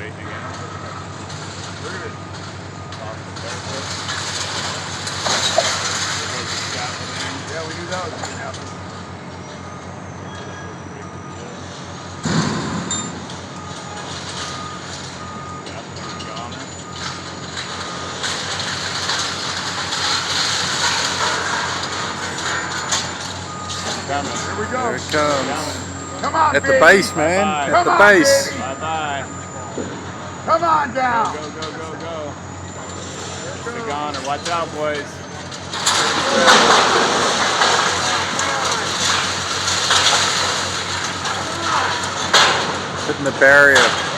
baiting again. Look at it. Yeah, we knew that was going to happen. Coming. Here we go. Here it comes. Come on, At baby. the base, man. Bye-bye. At the base. Baby. Bye-bye. Come on down. Go, go, go, go. It's a goner. Watch out, boys. Hitting the barrier.